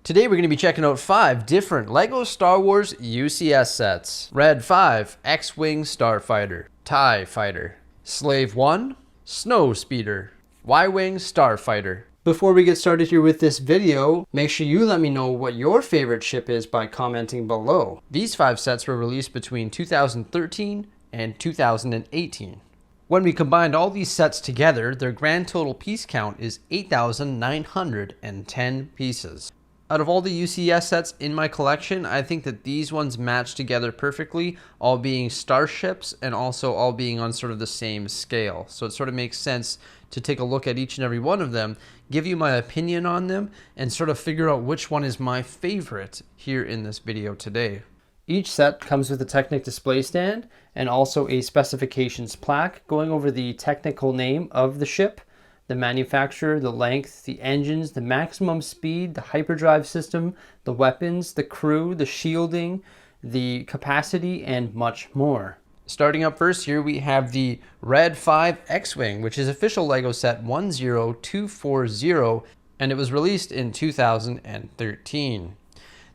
Today we're going to be checking out 5 different LEGO Star Wars UCS sets. Red 5, X-Wing Starfighter, TIE Fighter. Slave 1, Snowspeeder, Ywing Starfighter. Before we get started here with this video, make sure you let me know what your favorite ship is by commenting below. These 5 sets were released between 2013 and 2018. When we combined all these sets together, their grand total piece count is 8,910 pieces. Out of all the UCS sets in my collection, I think that these ones match together perfectly, all being starships and also all being on sort of the same scale. So it sort of makes sense to take a look at each and every one of them, give you my opinion on them, and sort of figure out which one is my favorite here in this video today. Each set comes with a Technic display stand and also a specifications plaque going over the technical name of the ship, the manufacturer, the length, the engines, the maximum speed, the hyperdrive system, the weapons, the crew, the shielding, the capacity, and much more. Starting up first here, we have the Red 5 X-Wing, which is official LEGO set 10240, and it was released in 2013.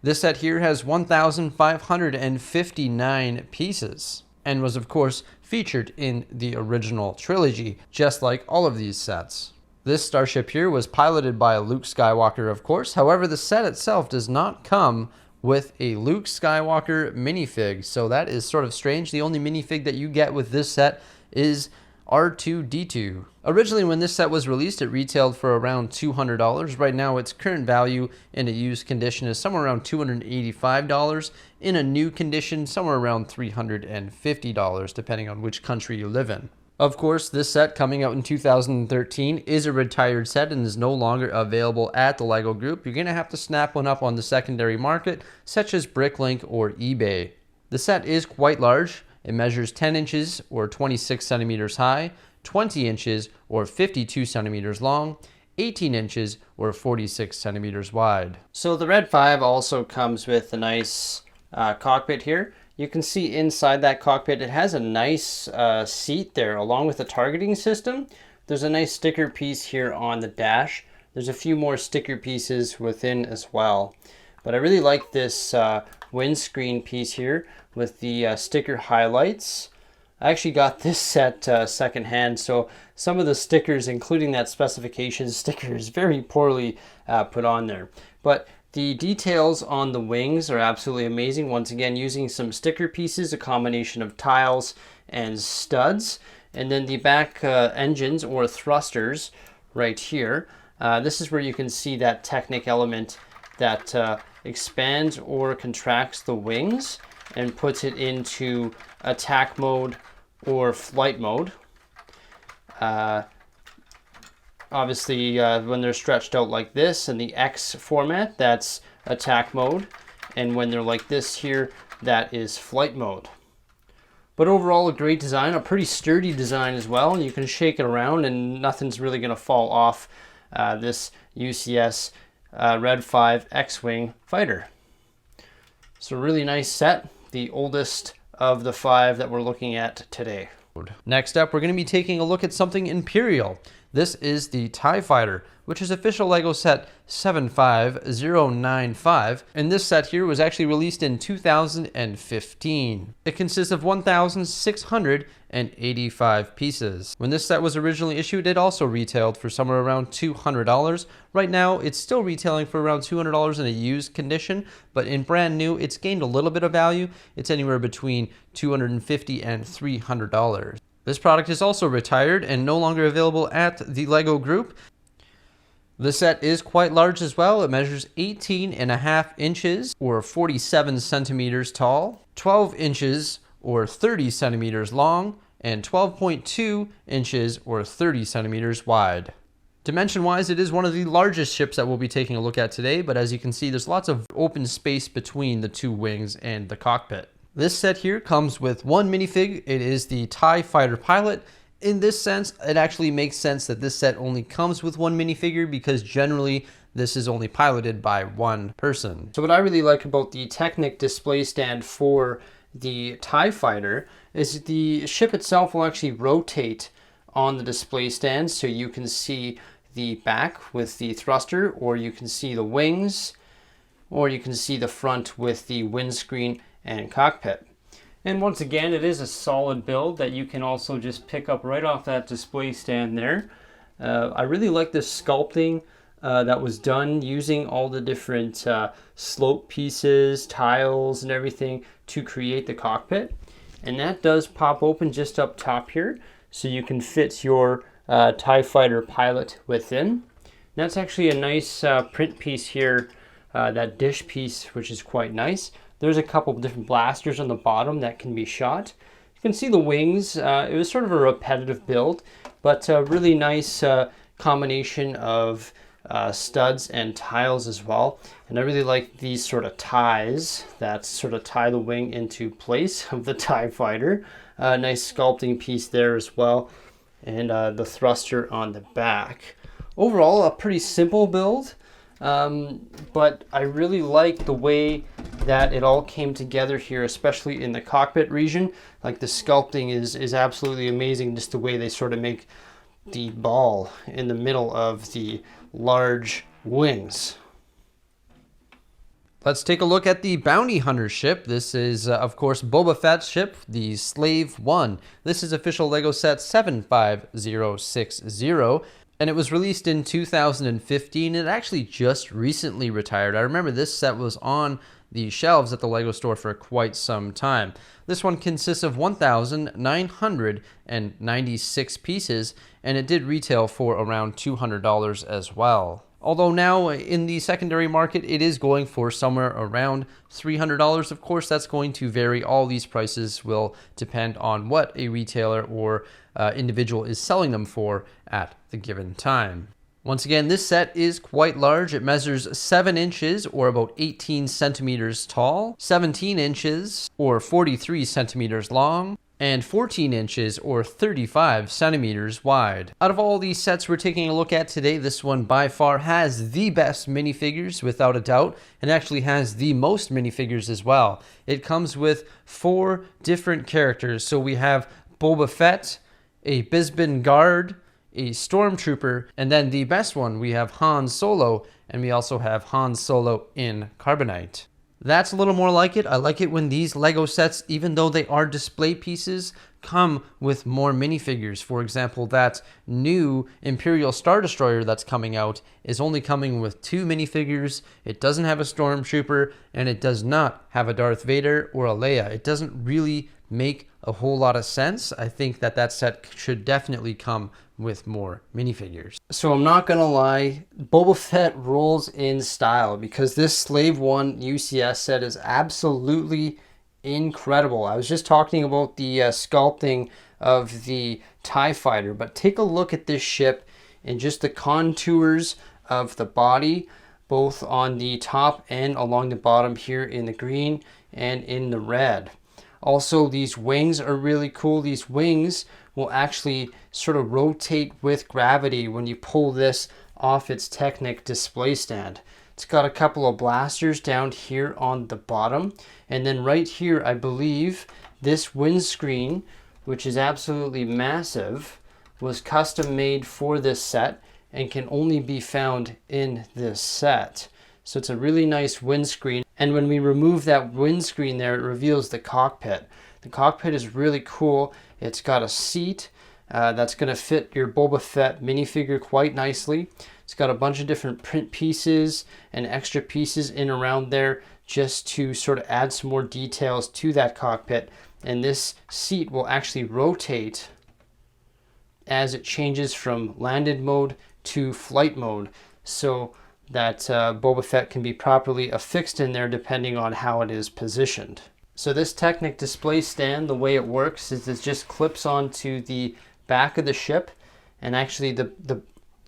This set here has 1,559 pieces and was of course featured in the original trilogy, just like all of these sets. This starship here was piloted by Luke Skywalker, of course. However, the set itself does not come with a Luke Skywalker minifig, so that is sort of strange. The only minifig that you get with this set is R2-D2. Originally, when this set was released, it retailed for around $200. Right now, its current value in a used condition is somewhere around $285. In a new condition, somewhere around $350, depending on which country you live in. Of course, this set coming out in 2013 is a retired set and is no longer available at the LEGO Group. You're going to have to snap one up on the secondary market, such as Bricklink or eBay. The set is quite large. It measures 10 inches or 26 centimeters high, 20 inches or 52 centimeters long, 18 inches or 46 centimeters wide. So the Red 5 also comes with a nice cockpit here. You can see inside that cockpit it has a nice seat there along with a targeting system. There's a nice sticker piece here on the dash. There's a few more sticker pieces within as well. But I really like this windscreen piece here with the sticker highlights. I actually got this set secondhand, so some of the stickers, including that specifications sticker, is very poorly put on there. But the details on the wings are absolutely amazing. Once again, using some sticker pieces, a combination of tiles and studs. And then the back engines or thrusters right here. This is where you can see that Technic element that expands or contracts the wings and puts it into attack mode or flight mode. Obviously, when they're stretched out like this in the X format, that's attack mode. And when they're like this here, that is flight mode. But overall, a great design, a pretty sturdy design as well. You can shake it around and nothing's really going to fall off this UCS Red 5 X-Wing fighter. So really nice set, the oldest of the 5 that we're looking at today. Next up, we're going to be taking a look at something Imperial. This is the TIE Fighter, which is official LEGO set 75095, and this set here was actually released in 2015. It consists of 1,685 pieces. When this set was originally issued, it also retailed for somewhere around $200. Right now, it's still retailing for around $200 in a used condition, but in brand new, it's gained a little bit of value. It's anywhere between $250 and $300. This product is also retired and no longer available at the LEGO Group. The set is quite large as well. It measures 18.5 inches or 47 centimeters tall, 12 inches or 30 centimeters long, and 12.2 inches or 30 centimeters wide. Dimension-wise, it is one of the largest ships that we'll be taking a look at today, but as you can see, there's lots of open space between the 2 wings and the cockpit. This set here comes with one minifig. It is the TIE Fighter pilot. In this sense, it actually makes sense that this set only comes with one minifigure because generally this is only piloted by one person. So what I really like about the Technic display stand for the TIE Fighter is the ship itself will actually rotate on the display stand so you can see the back with the thruster, or you can see the wings, or you can see the front with the windscreen and cockpit. And once again, it is a solid build that you can also just pick up right off that display stand there. I really like this sculpting that was done using all the different slope pieces, tiles, and everything to create the cockpit. And that does pop open just up top here, so you can fit your TIE Fighter pilot within. That's actually a nice print piece here, that dish piece, which is quite nice. There's a couple of different blasters on the bottom that can be shot. You can see the wings. It was sort of a repetitive build, but a really nice combination of studs and tiles as well. And I really like these sort of ties that sort of tie the wing into place of the TIE Fighter. Nice sculpting piece there as well. And the thruster on the back. Overall, a pretty simple build. But I really like the way that it all came together here, especially in the cockpit region. Like the sculpting is absolutely amazing, just the way they sort of make the ball in the middle of the large wings. Let's take a look at the Bounty Hunter ship. This is, of course, Boba Fett's ship, the Slave 1. This is official LEGO set 75060, and it was released in 2015. It actually just recently retired. I remember this set was on the shelves at the LEGO store for quite some time. This one consists of 1,996 pieces, and it did retail for around $200 as well. Although now in the secondary market, it is going for somewhere around $300. Of course, that's going to vary. All these prices will depend on what a retailer or individual is selling them for at the given time. Once again, this set is quite large. It measures 7 inches or about 18 centimeters tall, 17 inches or 43 centimeters long, and 14 inches or 35 centimeters wide. Out of all these sets we're taking a look at today, this one by far has the best minifigures without a doubt, and actually has the most minifigures as well. It comes with 4 different characters. So we have Boba Fett, a Bisbin guard, a stormtrooper, and then the best one, we have Han Solo, and we also have Han Solo in carbonite. That's a little more like it. I like it when these LEGO sets, even though they are display pieces, come with more minifigures. For example, that new Imperial Star Destroyer that's coming out is only coming with 2 minifigures. It doesn't have a stormtrooper, and it does not have a Darth Vader or a Leia. It doesn't really make a whole lot of sense. I think that that set should definitely come with more minifigures. So I'm not gonna lie, Boba Fett rolls in style, because this Slave 1 UCS set is absolutely incredible. I was just talking about the sculpting of the TIE Fighter, but take a look at this ship and just the contours of the body, both on the top and along the bottom here in the green and in the red. Also, these wings are really cool. These wings will actually sort of rotate with gravity when you pull this off its Technic display stand. It's got a couple of blasters down here on the bottom. And then right here, I believe this windscreen, which is absolutely massive, was custom made for this set and can only be found in this set. So it's a really nice windscreen. And when we remove that windscreen there, it reveals the cockpit. The cockpit is really cool. It's got a seat that's going to fit your Boba Fett minifigure quite nicely. It's got a bunch of different print pieces and extra pieces in around there just to sort of add some more details to that cockpit. And this seat will actually rotate as it changes from landed mode to flight mode, so that Boba Fett can be properly affixed in there depending on how it is positioned. So this Technic display stand, the way it works is it just clips onto the back of the ship, and actually the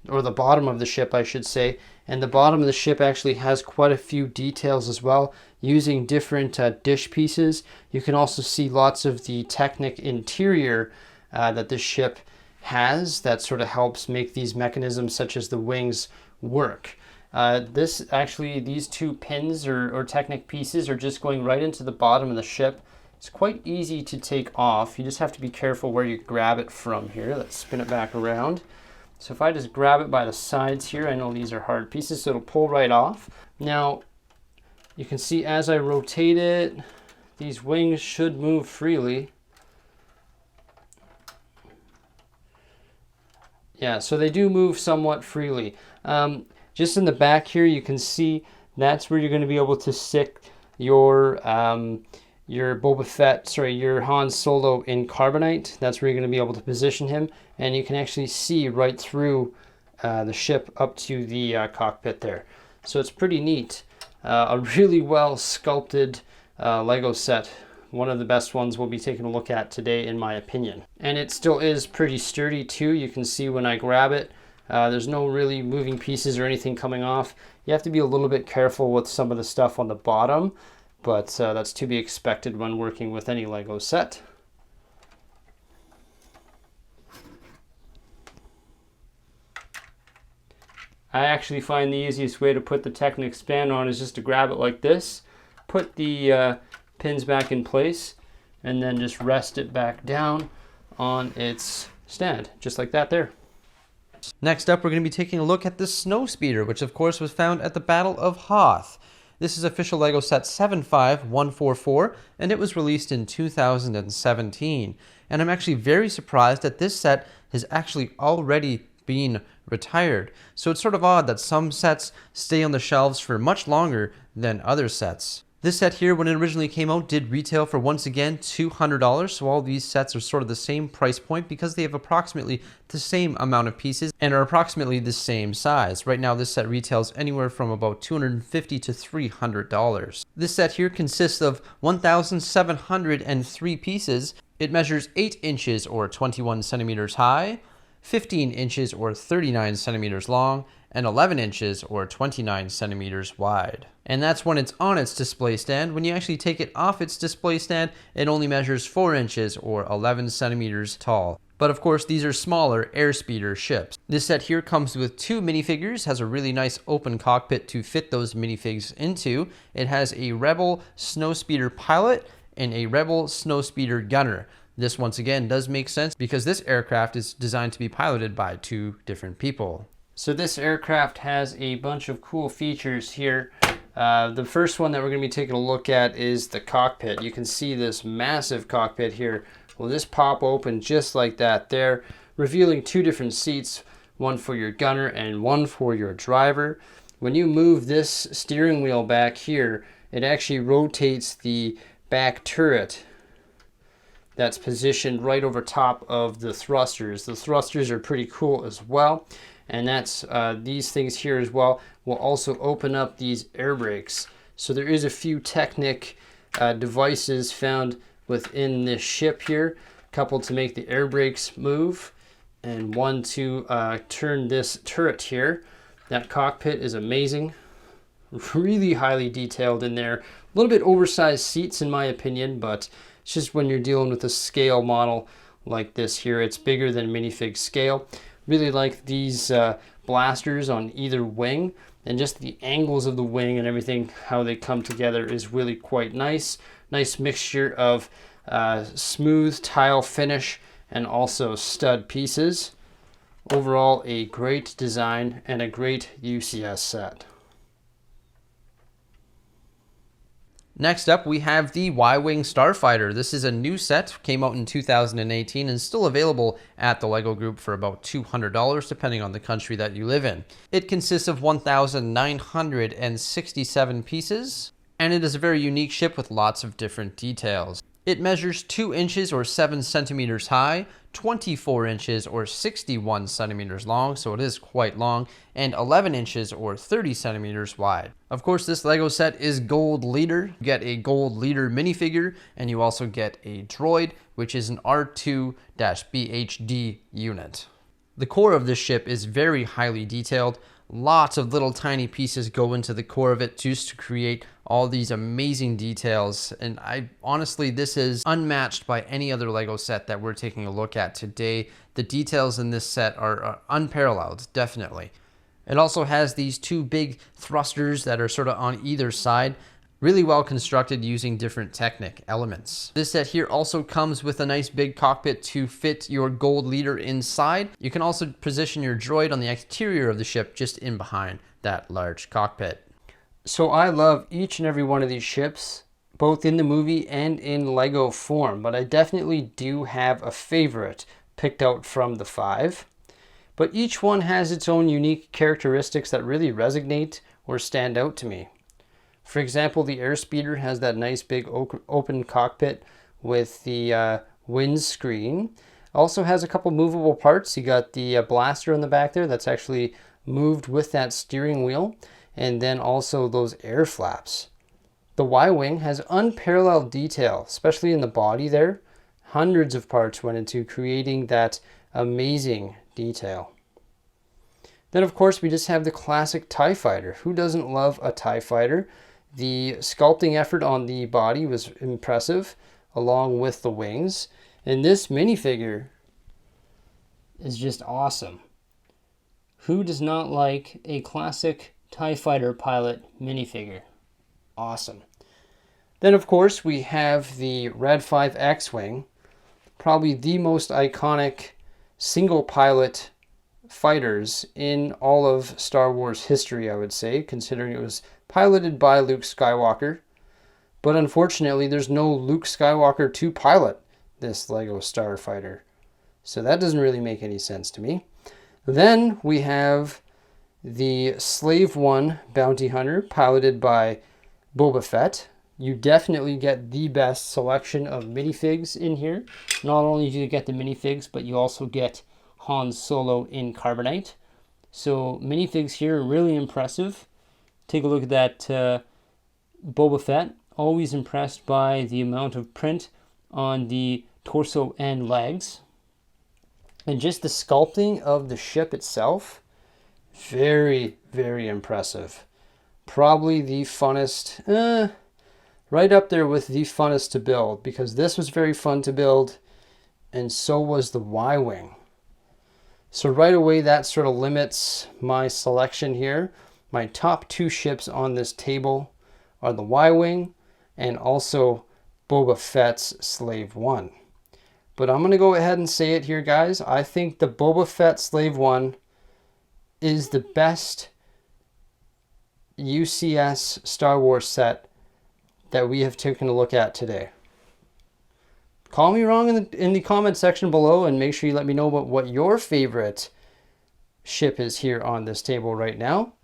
bottom of the ship, I should say. And the bottom of the ship actually has quite a few details as well, using different dish pieces. You can also see lots of the Technic interior that the ship has that sort of helps make these mechanisms such as the wings work. These 2 pins or Technic pieces are just going right into the bottom of the ship. It's quite easy to take off. You just have to be careful where you grab it from here. Let's spin it back around. So if I just grab it by the sides here, I know these are hard pieces, so it'll pull right off. Now, You can see as I rotate it, these wings should move freely. Yeah, so they do move somewhat freely. Just in the back here, you can see that's where you're going to be able to stick your Boba Fett, sorry, your Han Solo in carbonite. That's where you're going to be able to position him, and you can actually see right through the ship up to the cockpit there. So it's pretty neat. A really well sculpted Lego set. One of the best ones we'll be taking a look at today, in my opinion. And it still is pretty sturdy too. You can see when I grab it, there's no really moving pieces or anything coming off. You have to be a little bit careful with some of the stuff on the bottom, but that's to be expected when working with any Lego set. I actually find the easiest way to put the Technic span on is just to grab it like this, put the pins back in place, and then just rest it back down on its stand, just like that there. Next up, we're going to be taking a look at the Snowspeeder, which of course was found at the Battle of Hoth. This is official Lego set 75144, and it was released in 2017. And I'm actually very surprised that this set has actually already been retired. So it's sort of odd that some sets stay on the shelves for much longer than other sets. This set here, when it originally came out, did retail for, once again, $200. So all these sets are sort of the same price point because they have approximately the same amount of pieces and are approximately the same size. Right now, this set retails anywhere from about $250 to $300. This set here consists of 1,703 pieces. It measures 8 inches or 21 centimeters high, 15 inches or 39 centimeters long, and 11 inches or 29 centimeters wide. And that's when it's on its display stand. When you actually take it off its display stand, it only measures 4 inches or 11 centimeters tall. But of course, these are smaller airspeeder ships. This set here comes with 2 minifigures, has a really nice open cockpit to fit those minifigs into. It has a Rebel Snowspeeder pilot and a Rebel Snowspeeder gunner. This once again does make sense because this aircraft is designed to be piloted by 2 different people. So this aircraft has a bunch of cool features here. The first one that we're going to be taking a look at is the cockpit. You can see this massive cockpit here. Will just pop open just like that there, revealing 2 different seats, one for your gunner and one for your driver. When you move this steering wheel back here, it actually rotates the back turret that's positioned right over top of the thrusters. The thrusters are pretty cool as well. And that's these things here as well will also open up these air brakes. So there is a few Technic devices found within this ship here, a couple to make the air brakes move, and one to turn this turret here. That cockpit is amazing, really highly detailed in there. A little bit oversized seats in my opinion, but it's just when you're dealing with a scale model like this here, it's bigger than minifig scale. Really like these blasters on either wing, and just the angles of the wing and everything, how they come together is really quite nice. Nice mixture of smooth tile finish and also stud pieces. Overall, a great design and a great UCS set. Next up, we have the Ywing Starfighter. This is a new set, came out in 2018 and still available at the LEGO Group for about $200 depending on the country that you live in. It consists of 1,967 pieces, and it is a very unique ship with lots of different details. It measures 2 inches or 7 centimeters high, 24 inches or 61 centimeters long, so it is quite long, and 11 inches or 30 centimeters wide. Of course, this LEGO set is gold leader. You get a gold leader minifigure, and you also get a droid, which is an R2-BHD unit. The core of this ship is very highly detailed. Lots of little tiny pieces go into the core of it just to create all these amazing details, and honestly, this is unmatched by any other LEGO set that we're taking a look at today. The details in this set are unparalleled, definitely. It also has these 2 big thrusters that are sort of on either side, really well constructed using different Technic elements. This set here also comes with a nice big cockpit to fit your gold leader inside. You can also position your droid on the exterior of the ship just in behind that large cockpit. So I love each and every one of these ships, both in the movie and in Lego form, but I definitely do have a favorite picked out from the 5. But each one has its own unique characteristics that really resonate or stand out to me. For example, the Airspeeder has that nice big open cockpit with the windscreen. Also has a couple movable parts. You got the blaster in the back there that's actually moved with that steering wheel, and then also those air flaps. The Ywing has unparalleled detail, especially in the body there. Hundreds of parts went into creating that amazing detail. Then of course we just have the classic TIE Fighter. Who doesn't love a TIE Fighter? The sculpting effort on the body was impressive, along with the wings. And this minifigure is just awesome. Who does not like a classic TIE Fighter pilot minifigure? Awesome. Then of course we have the Red 5 X-Wing, probably the most iconic single pilot fighters in all of Star Wars history, I would say, considering it was piloted by Luke Skywalker. But unfortunately, there's no Luke Skywalker to pilot this Lego Starfighter. So that doesn't really make any sense to me. Then we have the Slave One Bounty Hunter, piloted by Boba Fett. You definitely get the best selection of minifigs in here. Not only do you get the minifigs, but you also get Han Solo in carbonite. So minifigs here are really impressive. Take a look at that Boba Fett. Always impressed by the amount of print on the torso and legs. And just the sculpting of the ship itself, very, very impressive. Probably the funnest, right up there with the funnest to build, because this was very fun to build, and so was the Y-Wing. So right away, that sort of limits my selection here. My top 2 ships on this table are the Y-Wing and also Boba Fett's Slave One. But I'm going to go ahead and say it here, guys. I think the Boba Fett Slave One is the best UCS Star Wars set that we have taken a look at today. Call me wrong in the comment section below, and make sure you let me know what your favorite ship is here on this table right now.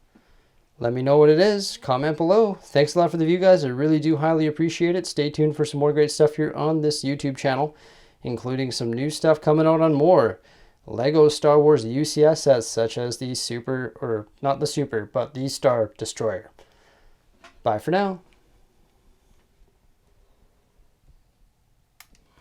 Let me know what it is. Comment below. Thanks a lot for the view, guys. I really do highly appreciate it. Stay tuned for some more great stuff here on this YouTube channel, including some new stuff coming out on more Lego Star Wars UCS sets, such as the Super, or not the Super, but the Star Destroyer. Bye for now.